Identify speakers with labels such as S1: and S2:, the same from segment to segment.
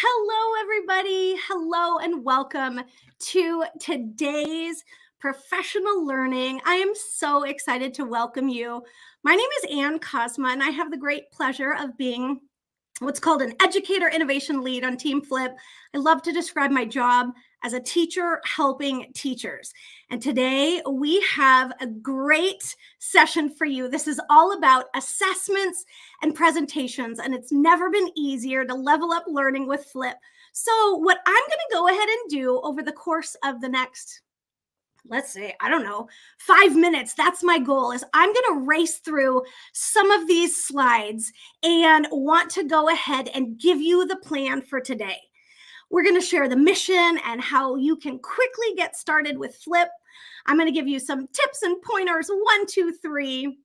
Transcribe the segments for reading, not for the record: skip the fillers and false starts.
S1: Hello, everybody. Hello, and welcome to today's professional learning. I am so excited to welcome you. My name is Ann Cosma, and I have the great pleasure of being what's called an educator innovation lead on Team Flip. I love to describe my job as a teacher helping teachers. And today we have a great session for you. This is all about assessments and presentations, and it's never been easier to level up learning with Flip. So what I'm going to go ahead and do over the course of the next, let's say, 5 minutes. That's my goal. Is I'm going to race through some of these slides and want to go ahead and give you the plan for today. We're going to share the mission and how you can quickly get started with Flip. I'm going to give you some tips and pointers, 1, 2, 3.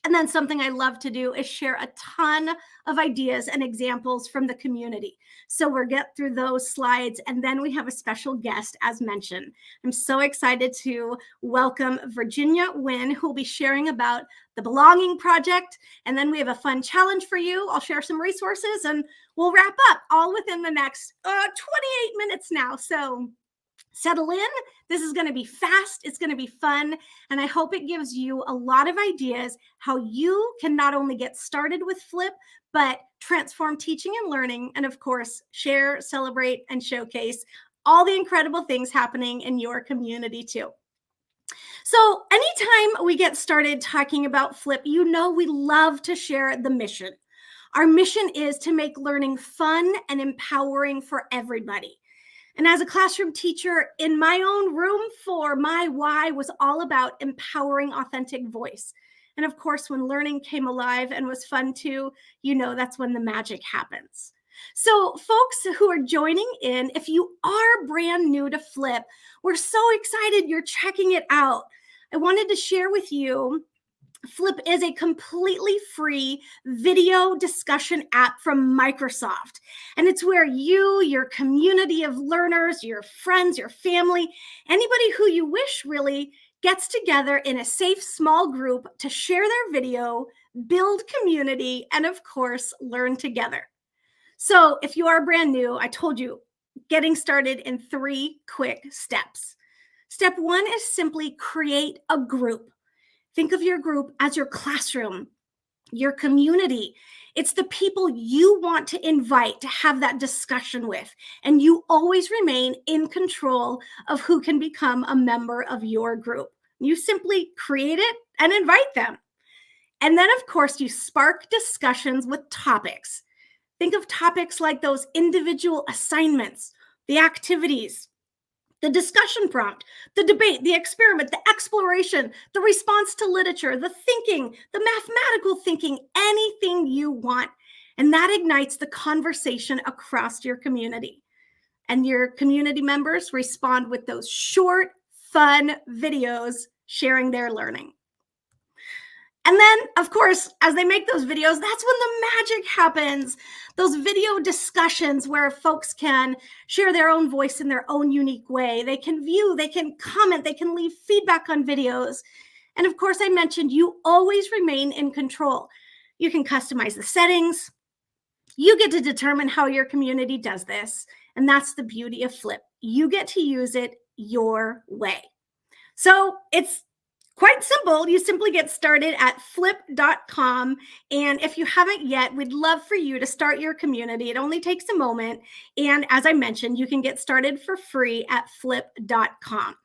S1: And then something I love to do is share a ton of ideas and examples from the community. So we'll get through those slides, and then we have a special guest, as mentioned. I'm so excited to welcome Virginia Nguyen, who will be sharing about the Belonging Project. And then we have a fun challenge for you. I'll share some resources, and we'll wrap up all within the next 28 minutes now. So settle in. This is going to be fast. It's going to be fun. And I hope it gives you a lot of ideas how you can not only get started with Flip, but transform teaching and learning. And of course, share, celebrate, and showcase all the incredible things happening in your community too. So anytime we get started talking about Flip, you know we love to share the mission. Our mission is to make learning fun and empowering for everybody. And as a classroom teacher in my own room 4, my why was all about empowering authentic voice. And of course, when learning came alive and was fun too, you know that's when the magic happens. So folks who are joining in, if you are brand new to Flip, we're so excited you're checking it out. I wanted to share with you, Flip is a completely free video discussion app from Microsoft. And it's where you, your community of learners, your friends, your family, anybody who you wish really gets together in a safe small group to share their video, build community, and of course, learn together. So if you are brand new, I told you, getting started in 3 quick steps. Step 1 is simply create a group. Think of your group as your classroom, your community. It's the people you want to invite to have that discussion with. And you always remain in control of who can become a member of your group. You simply create it and invite them. And then, of course, you spark discussions with topics. Think of topics like those individual assignments, the activities, the discussion prompt, the debate, the experiment, the exploration, the response to literature, the thinking, the mathematical thinking, anything you want. And that ignites the conversation across your community. And your community members respond with those short, fun videos sharing their learning. And then, of course, as they make those videos, that's when the magic happens. Those video discussions where folks can share their own voice in their own unique way. They can view, they can comment, they can leave feedback on videos. And of course, I mentioned you always remain in control. You can customize the settings. You get to determine how your community does this. And that's the beauty of Flip. You get to use it your way. So it's quite simple. You simply get started at flip.com. And if you haven't yet, we'd love for you to start your community. It only takes a moment. And as I mentioned, you can get started for free at flip.com.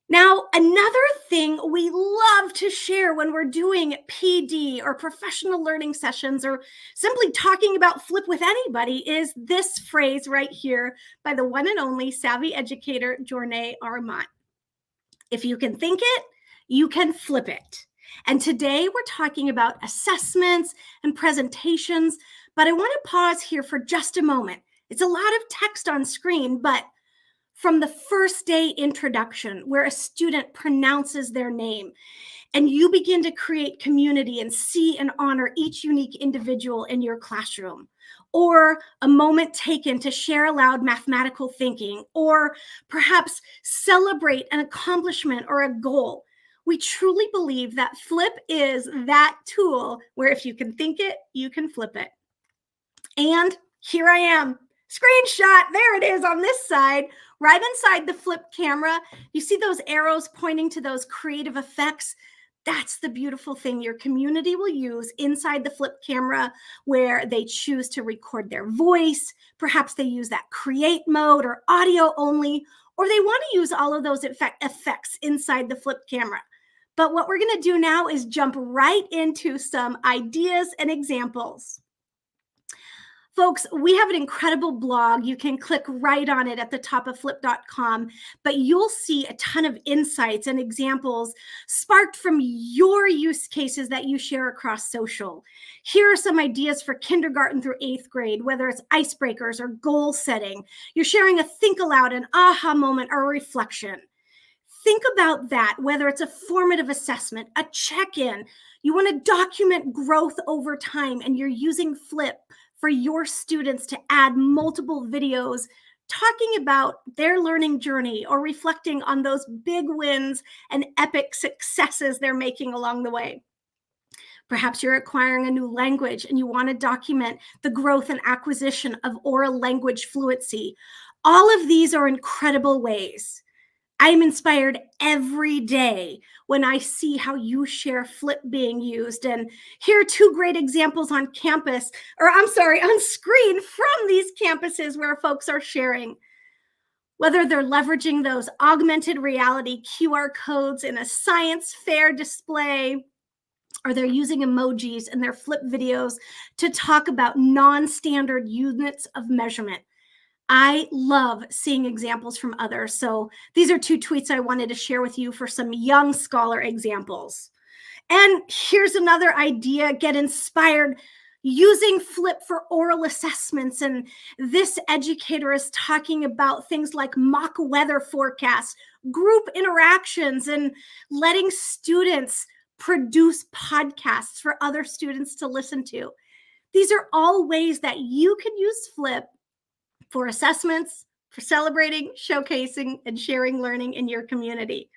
S1: Now, another thing we love to share when we're doing PD or professional learning sessions or simply talking about Flip with anybody is this phrase right here by the one and only savvy educator, Jornay Armand. If you can think it, you can flip it. And today we're talking about assessments and presentations, but I want to pause here for just a moment. It's a lot of text on screen, but from the first day introduction where a student pronounces their name and you begin to create community and see and honor each unique individual in your classroom, or a moment taken to share aloud mathematical thinking, or perhaps celebrate an accomplishment or a goal. We truly believe that Flip is that tool where if you can think it, you can flip it. And here I am, Screenshot, there it is on this side, right inside the flip camera. You see those arrows pointing to those creative effects? That's the beautiful thing your community will use inside the flip camera, where they choose to record their voice. Perhaps they use that create mode or audio only, or they want to use all of those effects inside the flip camera. But what we're going to do now is jump right into some ideas and examples. Folks, we have an incredible blog. You can click right on it at the top of flip.com, but you'll see a ton of insights and examples sparked from your use cases that you share across social. Here are some ideas for kindergarten through 8th grade, whether it's icebreakers or goal setting. You're sharing a think aloud, an aha moment, or a reflection. Think about that, whether it's a formative assessment, a check-in. You want to document growth over time, and you're using Flip for your students to add multiple videos talking about their learning journey or reflecting on those big wins and epic successes they're making along the way. Perhaps you're acquiring a new language and you want to document the growth and acquisition of oral language fluency. All of these are incredible ways. I'm inspired every day when I see how you share Flip being used. And here are two great examples on campus, on screen from these campuses where folks are sharing. Whether they're leveraging those augmented reality QR codes in a science fair display, or they're using emojis in their Flip videos to talk about non-standard units of measurement. I love seeing examples from others. So these are two tweets I wanted to share with you for some young scholar examples. And here's another idea: get inspired using Flip for oral assessments. And this educator is talking about things like mock weather forecasts, group interactions, and letting students produce podcasts for other students to listen to. These are all ways that you can use Flip for assessments, for celebrating, showcasing, and sharing learning in your community.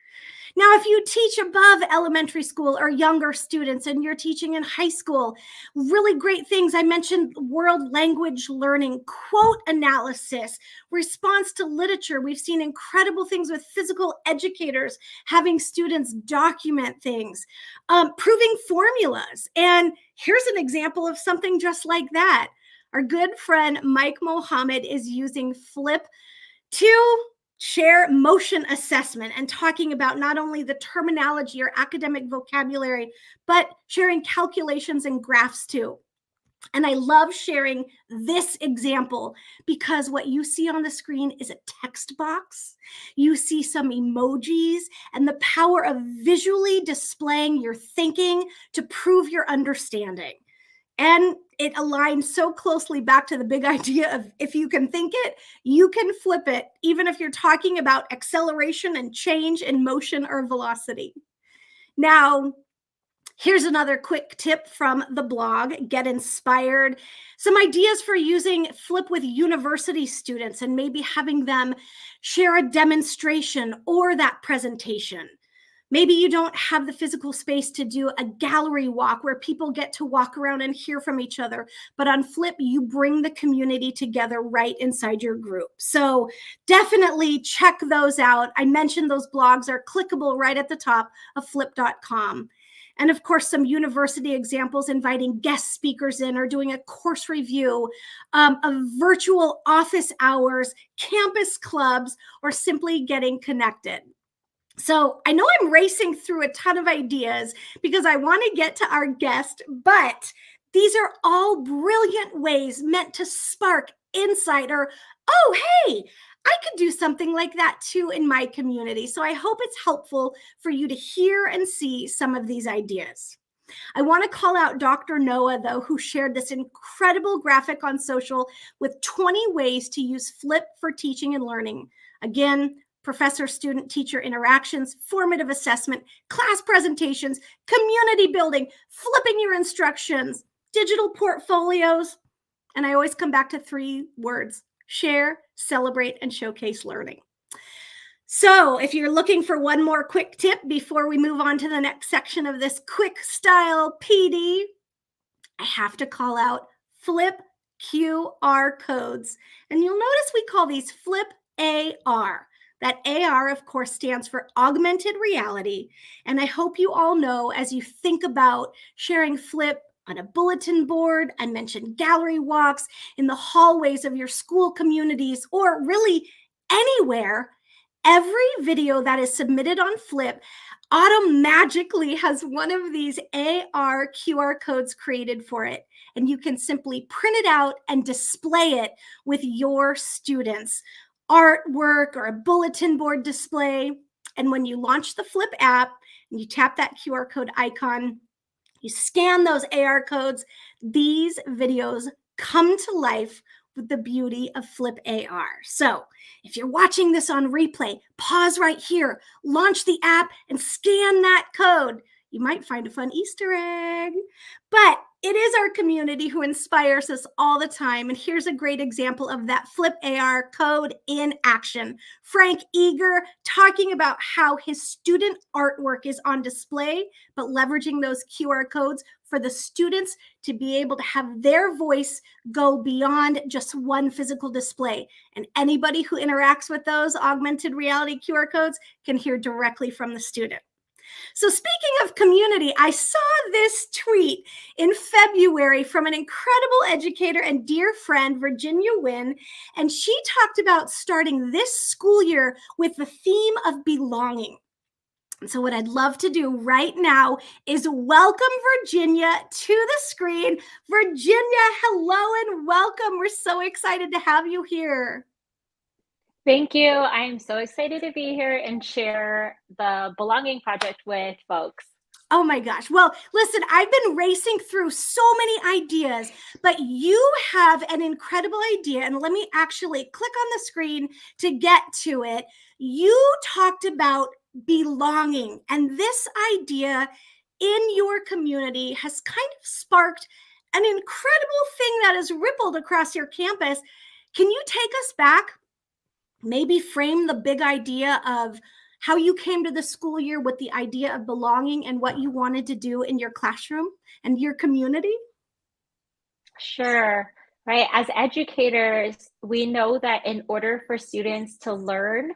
S1: Now, if you teach above elementary school or younger students and you're teaching in high school, really great things. I mentioned world language learning, quote analysis, response to literature. We've seen incredible things with physical educators having students document things, proving formulas. And here's an example of something just like that. Our good friend Mike Mohammed is using Flip to share motion assessment and talking about not only the terminology or academic vocabulary, but sharing calculations and graphs too. And I love sharing this example because what you see on the screen is a text box. You see some emojis and the power of visually displaying your thinking to prove your understanding. And it aligns so closely back to the big idea of if you can think it, you can flip it, even if you're talking about acceleration and change in motion or velocity. Now, here's another quick tip from the blog, Get Inspired. Some ideas for using Flip with university students and maybe having them share a demonstration or that presentation. Maybe you don't have the physical space to do a gallery walk where people get to walk around and hear from each other. But on Flip, you bring the community together right inside your group. So definitely check those out. I mentioned those blogs are clickable right at the top of flip.com. And of course, some university examples inviting guest speakers in or doing a course review, of virtual office hours, campus clubs, or simply getting connected. So I know I'm racing through a ton of ideas because I want to get to our guest, but these are all brilliant ways meant to spark insight or, oh, hey, I could do something like that too in my community. So I hope it's helpful for you to hear and see some of these ideas. I want to call out Dr. Noah, though, who shared this incredible graphic on social with 20 ways to use Flip for teaching and learning. Again, professor-student teacher interactions, formative assessment, class presentations, community building, flipping your instructions, digital portfolios. And I always come back to 3 words: share, celebrate, and showcase learning. So if you're looking for one more quick tip before we move on to the next section of this quick style PD, I have to call out Flip QR codes. And you'll notice we call these Flip AR. That AR, of course, stands for augmented reality. And I hope you all know, as you think about sharing Flip on a bulletin board, I mentioned gallery walks, in the hallways of your school communities, or really anywhere, every video that is submitted on Flip automatically has one of these AR QR codes created for it. And you can simply print it out and display it with your students. Artwork or a bulletin board display. And when you launch the Flip app and you tap that QR code icon, you scan those AR codes, these videos come to life with the beauty of Flip AR. So if you're watching this on replay, pause right here, launch the app, and scan that code. You might find a fun Easter egg. But it is our community who inspires us all the time. And here's a great example of that Flip AR code in action. Frank Eager talking about how his student artwork is on display, but leveraging those QR codes for the students to be able to have their voice go beyond just one physical display. And anybody who interacts with those augmented reality QR codes can hear directly from the student. So speaking of community, I saw this tweet in February from an incredible educator and dear friend, Virginia Nguyen, and she talked about starting this school year with the theme of belonging. And so what I'd love to do right now is welcome Virginia to the screen. Virginia, hello and welcome. We're so excited to have you here.
S2: Thank you. I'm so excited to be here and share the Belonging Project with folks.
S1: Oh my gosh. Well, listen, I've been racing through so many ideas, but you have an incredible idea. And let me actually click on the screen to get to it. You talked about belonging, and this idea in your community has kind of sparked an incredible thing that has rippled across your campus. Can you take us back? Maybe frame the big idea of how you came to the school year with the idea of belonging and what you wanted to do in your classroom and your community?
S2: Sure. Right. As educators, we know that in order for students to learn,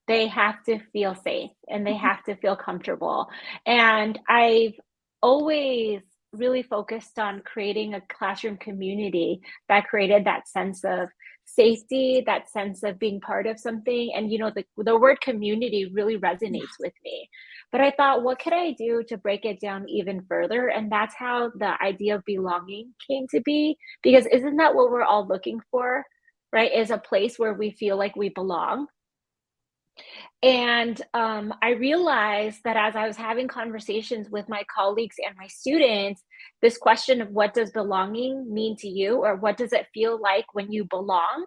S2: they have to feel safe and they have to feel comfortable. And I've always really focused on creating a classroom community that created that sense of safety, that sense of being part of something. And, the word community really resonates with me. But I thought, what could I do to break it down even further? And that's how the idea of belonging came to be, because isn't that what we're all looking for, right? Is a place where we feel like we belong. And I realized that as I was having conversations with my colleagues and my students, this question of what does belonging mean to you, or what does it feel like when you belong,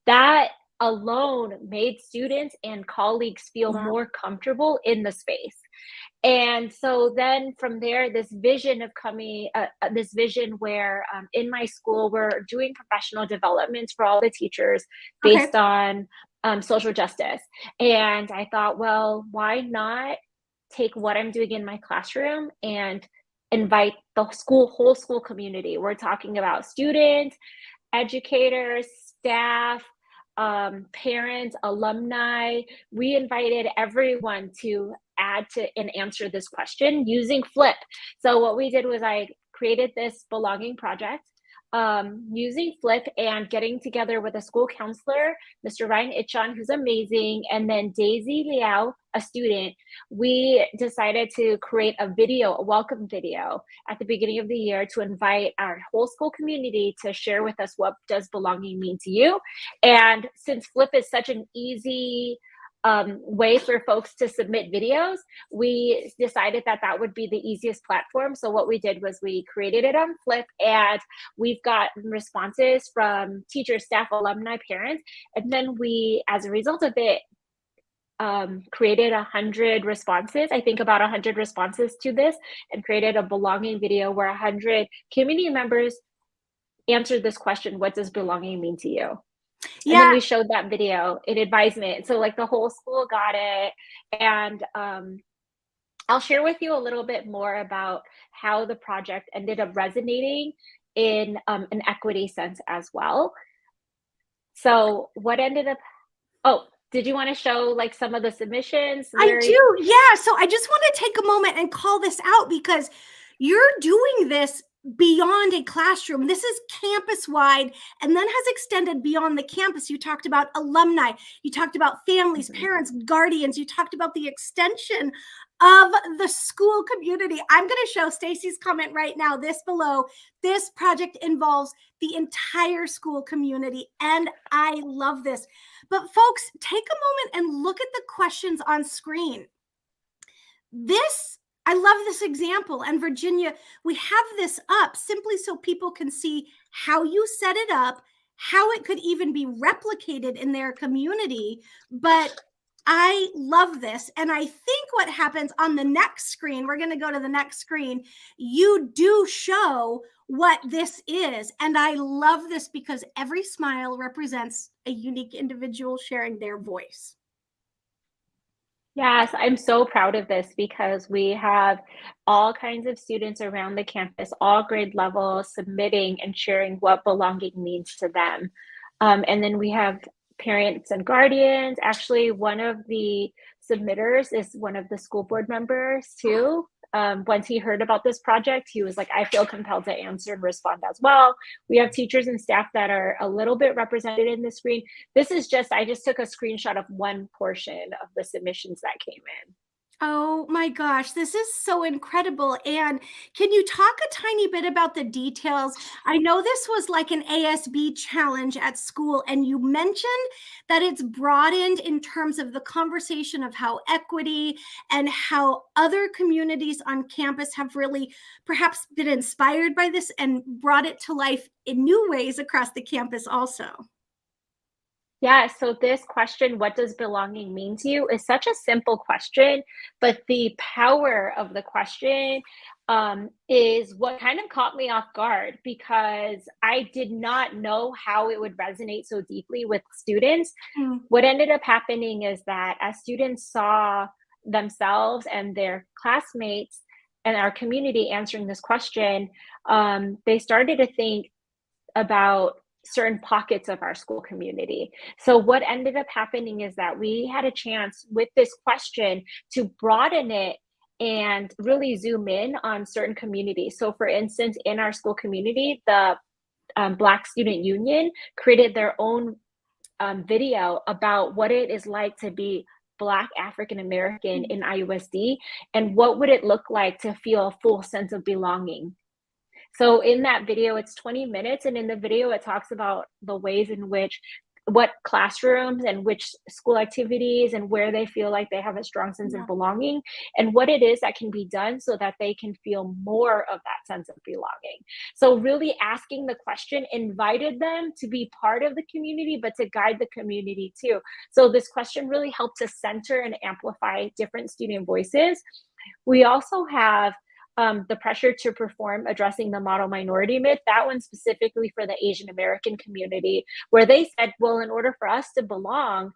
S2: that alone made students and colleagues feel more comfortable in the space. And so then from there, this vision of this vision where in my school, we're doing professional developments for all the teachers based on social justice. And I thought, well, why not take what I'm doing in my classroom and invite the whole school community? We're talking about students, educators, staff, parents, alumni. We invited everyone to add to and answer this question using Flip. So what we did was I created this belonging project using Flip and getting together with a school counselor, Mr. Ryan Itchan, who's amazing, and then Daisy Liao, a student. We decided to create a welcome video at the beginning of the year to invite our whole school community to share with us, what does belonging mean to you? And since Flip is such an easy way for folks to submit videos, we decided that that would be the easiest platform. So what we did was we created it on Flip, and we've got responses from teachers, staff, alumni, parents. And then we, as a result of it, created 100 responses, I think about 100 responses to this, and created a belonging video where 100 community members answered this question: what does belonging mean to you? And then we showed that video in advisement. So like the whole school got it. And I'll share with you a little bit more about how the project ended up resonating in an equity sense as well. So what ended up, oh, did you want to show like some of the submissions
S1: I
S2: where?
S1: do. Yeah. So I just want to take a moment and call this out because you're doing this beyond a classroom. This is campus wide and then has extended beyond the campus. You talked about alumni, you talked about families, parents, guardians, you talked about the extension of the school community. I'm going to show Stacy's comment right now, this below. This project involves the entire school community, and I love this. But folks, take a moment and look at the questions on screen. I love this example. And Virginia, we have this up simply so people can see how you set it up, how it could even be replicated in their community. But I love this. And I think what happens on the next screen, we're going to go to the next screen, you do show what this is. And I love this because every smile represents a unique individual sharing their voice.
S2: Yes, I'm so proud of this because we have all kinds of students around the campus, all grade levels, submitting and sharing what belonging means to them. And then we have parents and guardians. Actually, one of the submitters is one of the school board members too. Once he heard about this project, he was like, I feel compelled to answer and respond as well. We have teachers and staff that are a little bit represented in the screen. This is just, I just took a screenshot of one portion of the submissions that came in.
S1: Oh my gosh, this is so incredible. And can you talk a tiny bit about the details? I know this was like an ASB challenge at school, and you mentioned that it's broadened in terms of the conversation of how equity and how other communities on campus have really perhaps been inspired by this and brought it to life in new ways across the campus also.
S2: Yeah, so this question, what does belonging mean to you, is such a simple question, but the power of the question is what kind of caught me off guard because I did not know how it would resonate so deeply with students.
S1: Mm.
S2: What ended up happening is that as students saw themselves and their classmates and our community answering this question, they started to think about certain pockets of our school community. So what ended up happening is that we had a chance with this question to broaden it and really zoom in on certain communities. So for instance, in our school community, the Black Student Union created their own video about what it is like to be Black African American in IUSD and what would it look like to feel a full sense of belonging. So in that video, it's 20 minutes. And in the video, it talks about the ways in which what classrooms and which school activities and where they feel like they have a strong sense of belonging and what it is that can be done so that they can feel more of that sense of belonging. So really asking the question invited them to be part of the community, but to guide the community too. So this question really helped to center and amplify different student voices. We also have the pressure to perform addressing the model minority myth, that one specifically for the Asian American community, where they said, well, in order for us to belong,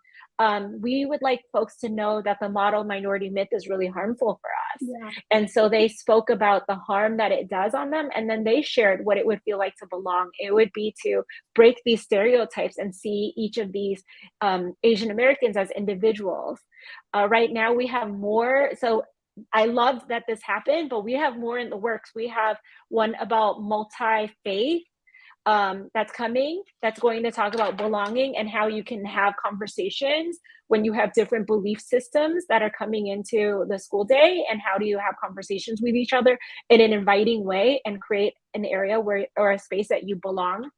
S2: we would like folks to know that the model minority myth is really harmful for us.
S1: Yeah.
S2: And so they spoke about the harm that it does on them. And then they shared what it would feel like to belong. It would be to break these stereotypes and see each of these Asian Americans as individuals. Right now we have more. So I love that this happened, but we have more in the works. We have one about multi-faith that's coming, that's going to talk about belonging and how you can have conversations when you have different belief systems that are coming into the school day, and how do you have conversations with each other in an inviting way and create an area where, or a space that you belong.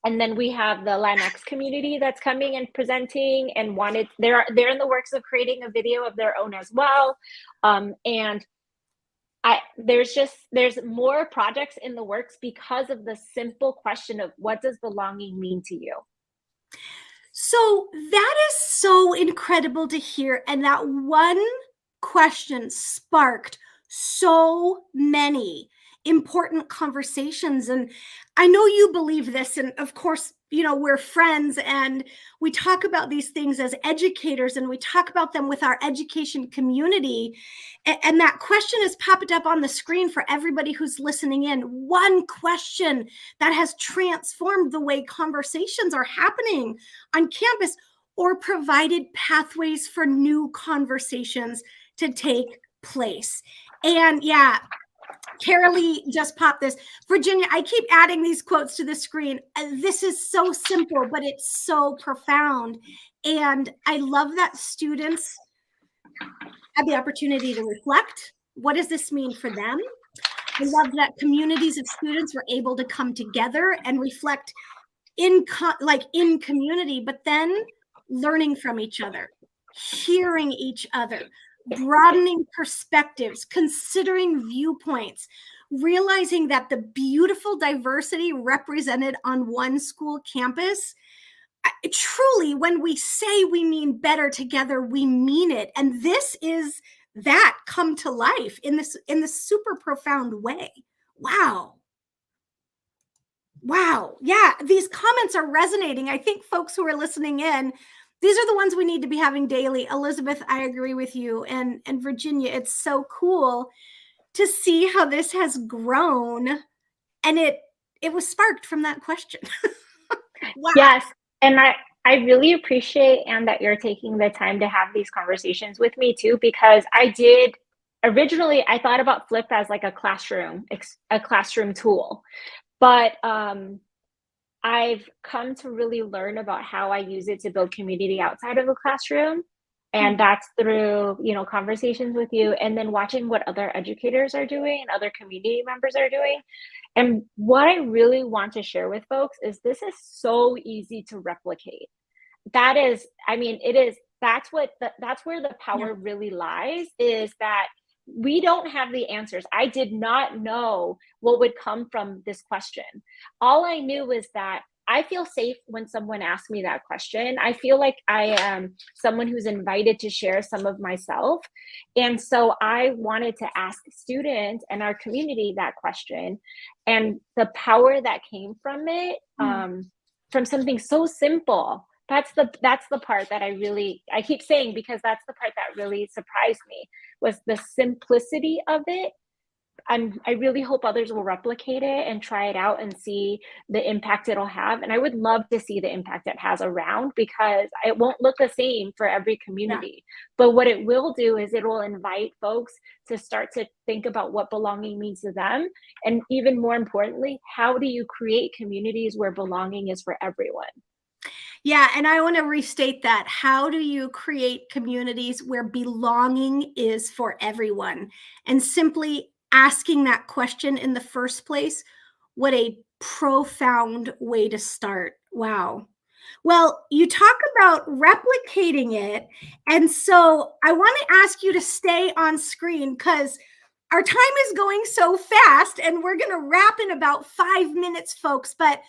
S2: And then we have the Latinx community that's coming and presenting and they're in the works of creating a video of their own as well. And there's more projects in the works because of the simple question of what does belonging mean to you?
S1: So that is so incredible to hear. And that one question sparked so many important conversations. And I know you believe this. And of course, we're friends and we talk about these things as educators and we talk about them with our education community. And that question has popped up on the screen for everybody who's listening in. One question that has transformed the way conversations are happening on campus or provided pathways for new conversations to take place. And yeah, Carolee just popped this. Virginia, I keep adding these quotes to the screen. This is so simple, but it's so profound. And I love that students have the opportunity to reflect. What does this mean for them? I love that communities of students were able to come together and reflect in community, but then learning from each other, hearing each other, broadening perspectives, considering viewpoints, realizing that the beautiful diversity represented on one school campus, truly, when we say we mean better together, we mean it. And this is that come to life in this super profound way. Wow. Wow. Yeah, these comments are resonating. I think folks who are listening in, these are the ones we need to be having daily. Elizabeth, I agree with you. And Virginia, it's so cool to see how this has grown. And it was sparked from that question. Wow.
S2: Yes. And I really appreciate, Anne, that you're taking the time to have these conversations with me too, because originally I thought about Flip as like a classroom tool. But I've come to really learn about how I use it to build community outside of the classroom. And that's through, conversations with you and then watching what other educators are doing and other community members are doing. And what I really want to share with folks is this is so easy to replicate. That's where the power really lies, is that we don't have the answers. I did not know what would come from this question. All I knew was that I feel safe when someone asks me that question. I feel like I am someone who's invited to share some of myself. And so I wanted to ask students and our community that question. And the power that came from it, from something so simple, that's the part that I keep saying, because that's the part that really surprised me, was the simplicity of it. I really hope others will replicate it and try it out and see the impact it'll have. And I would love to see the impact it has around, because it won't look the same for every community. But what it will do is it will invite folks to start to think about what belonging means to them. And even more importantly, how do you create communities where belonging is for everyone?
S1: Yeah, and I want to restate that. How do you create communities where belonging is for everyone? And simply asking that question in the first place, what a profound way to start. Wow. Well, you talk about replicating it. And so I want to ask you to stay on screen because our time is going so fast and we're going to wrap in about 5 minutes, folks. But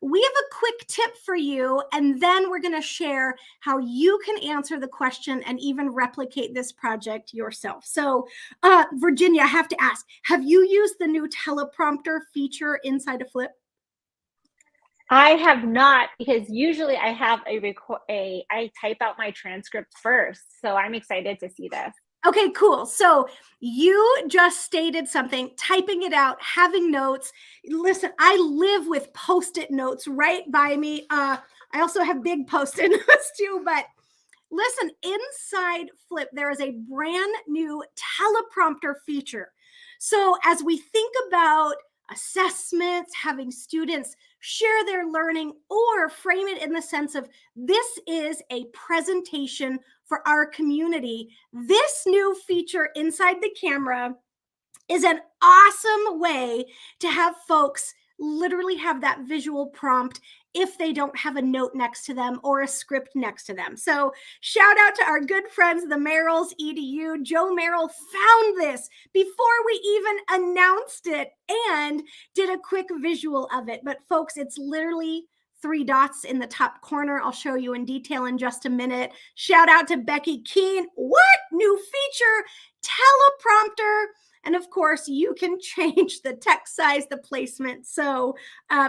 S1: we have a quick tip for you, and then we're going to share how you can answer the question and even replicate this project yourself. So, Virginia, I have to ask, have you used the new teleprompter feature inside of Flip?
S2: I have not, because usually I have I type out my transcript first. So I'm excited to see this.
S1: Okay, cool. So you just stated something, typing it out, having notes. Listen, I live with Post-it notes right by me. I also have big Post-it notes too, but listen, inside Flip, there is a brand new teleprompter feature. So as we think about assessments, having students share their learning or frame it in the sense of this is a presentation for our community, this new feature inside the camera is an awesome way to have folks literally have that visual prompt if they don't have a note next to them or a script next to them. So shout out to our good friends, the Merrills EDU. Joe Merrill found this before we even announced it and did a quick visual of it. But folks, it's literally 3 dots in the top corner. I'll show you in detail in just a minute. Shout out to Becky Keene. What new feature? Teleprompter. And of course, you can change the text size, the placement. So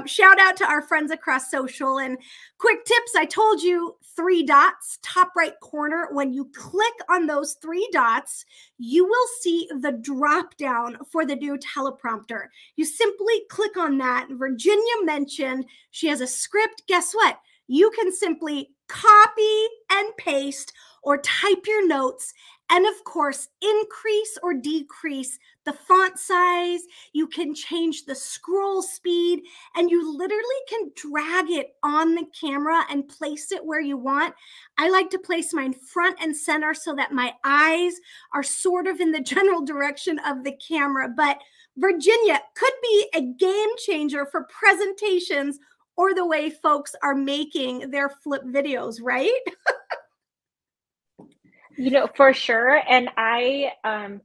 S1: shout out to our friends across social. And quick tips, I told you 3 dots, top right corner. When you click on those 3 dots, you will see the drop down for the new teleprompter. You simply click on that. Virginia mentioned she has a script. Guess what? You can simply copy and paste or type your notes, and of course, increase or decrease the font size. You can change the scroll speed, and you literally can drag it on the camera and place it where you want. I like to place mine front and center so that my eyes are sort of in the general direction of the camera. But Virginia could be a game changer for presentations or the way folks are making their flip videos, right?
S2: For sure. And I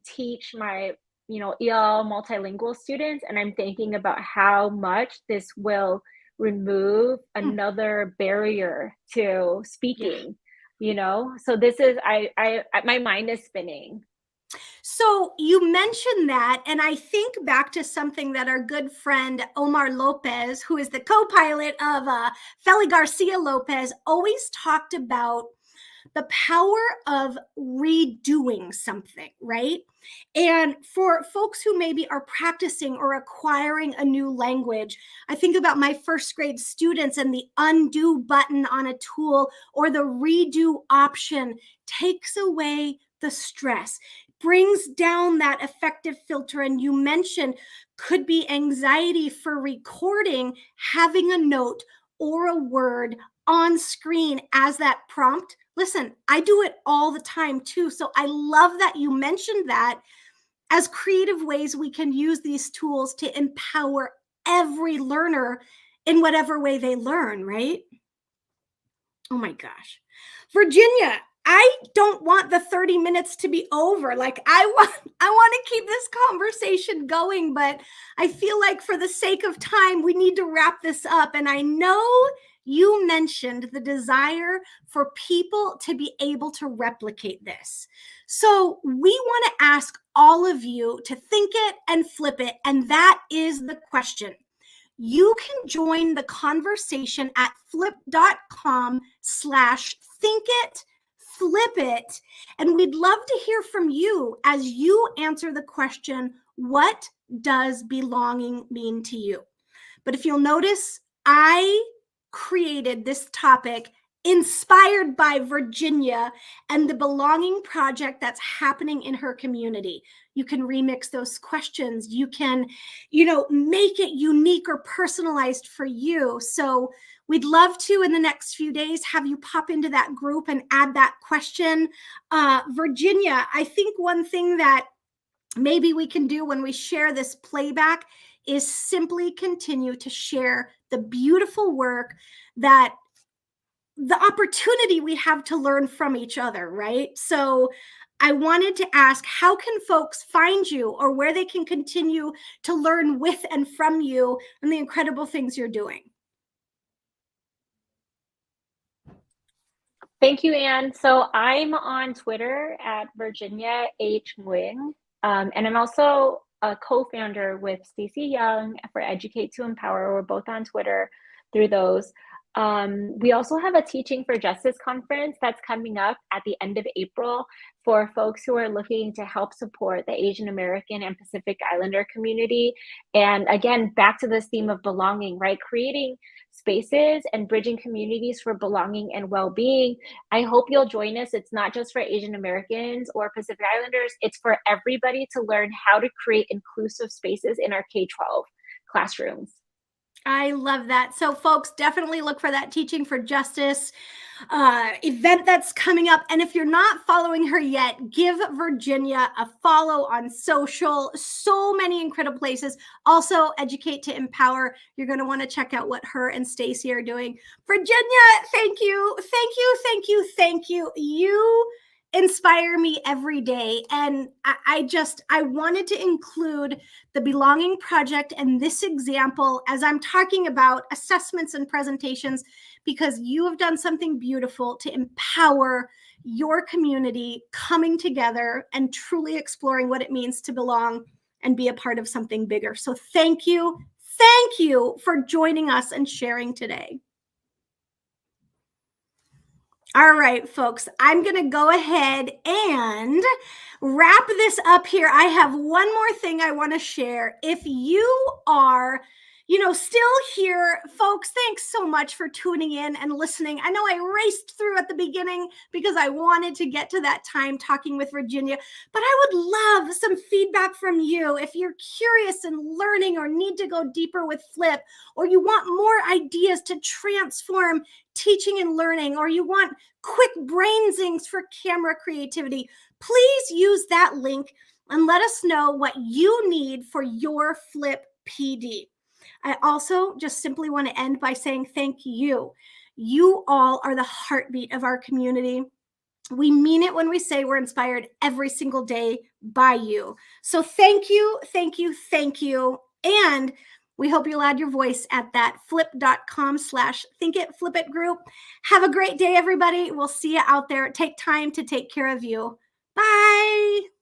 S2: teach my, EL multilingual students, and I'm thinking about how much this will remove another barrier to speaking, So this is, my mind is spinning.
S1: So you mentioned that, and I think back to something that our good friend Omar Lopez, who is the co-pilot of Feli Garcia Lopez, always talked about the power of redoing something, right? And for folks who maybe are practicing or acquiring a new language, I think about my first grade students, and the undo button on a tool or the redo option takes away the stress, brings down that effective filter. And you mentioned could be anxiety for recording, having a note or a word on screen as that prompt. Listen, I do it all the time too. So I love that you mentioned that as creative ways we can use these tools to empower every learner in whatever way they learn, right? Oh my gosh. Virginia, I don't want the 30 minutes to be over. Like I want to keep this conversation going, but I feel like for the sake of time, we need to wrap this up. And I know you mentioned the desire for people to be able to replicate this. So we want to ask all of you to think it and flip it. And that is the question. You can join the conversation at flip.com/thinkitflipit. And we'd love to hear from you as you answer the question, what does belonging mean to you? But if you'll notice, I created this topic inspired by Virginia and the belonging project that's happening in her community. You can remix those questions. You can, make it unique or personalized for you. So we'd love to, in the next few days, have you pop into that group and add that question. Virginia, I think one thing that maybe we can do when we share this playback is simply continue to share the beautiful work, that the opportunity we have to learn from each other, right? So I wanted to ask, how can folks find you, or where they can continue to learn with and from you and the incredible things you're doing?
S2: Thank you, Anne. So I'm on Twitter at Virginia H. Nguyen, and I'm also a co-founder with Stacey Young for Educate to Empower. We're both on Twitter through those. We also have a Teaching for Justice conference that's coming up at the end of April for folks who are looking to help support the Asian American and Pacific Islander community. And again, back to this theme of belonging, right? Creating spaces and bridging communities for belonging and well-being. I hope you'll join us. It's not just for Asian Americans or Pacific Islanders, it's for everybody to learn how to create inclusive spaces in our K-12 classrooms.
S1: I love that. So folks, definitely look for that Teaching for Justice event that's coming up. And if you're not following her yet, give Virginia a follow on social. So many incredible places. Also, Educate to Empower. You're going to want to check out what her and Stacey are doing. Virginia, thank you. Thank you. Thank you. Thank you. You inspire me every day. And I wanted to include the Belonging Project and this example as I'm talking about assessments and presentations, because you have done something beautiful to empower your community coming together and truly exploring what it means to belong and be a part of something bigger. So thank you. Thank you for joining us and sharing today. All right, folks, I'm going to go ahead and wrap this up here. I have one more thing I want to share. If you are, still here, folks, thanks so much for tuning in and listening. I know I raced through at the beginning because I wanted to get to that time talking with Virginia, but I would love some feedback from you. If you're curious and learning or need to go deeper with Flip, or you want more ideas to transform teaching and learning, or you want quick brain zings for camera creativity, please use that link and let us know what you need for your Flip PD. I also just simply want to end by saying thank you. You all are the heartbeat of our community. We mean it when we say we're inspired every single day by you. So thank you, thank you, thank you. And we hope you'll add your voice at that flip.com/thinkitflipit group. Have a great day, everybody. We'll see you out there. Take time to take care of you. Bye.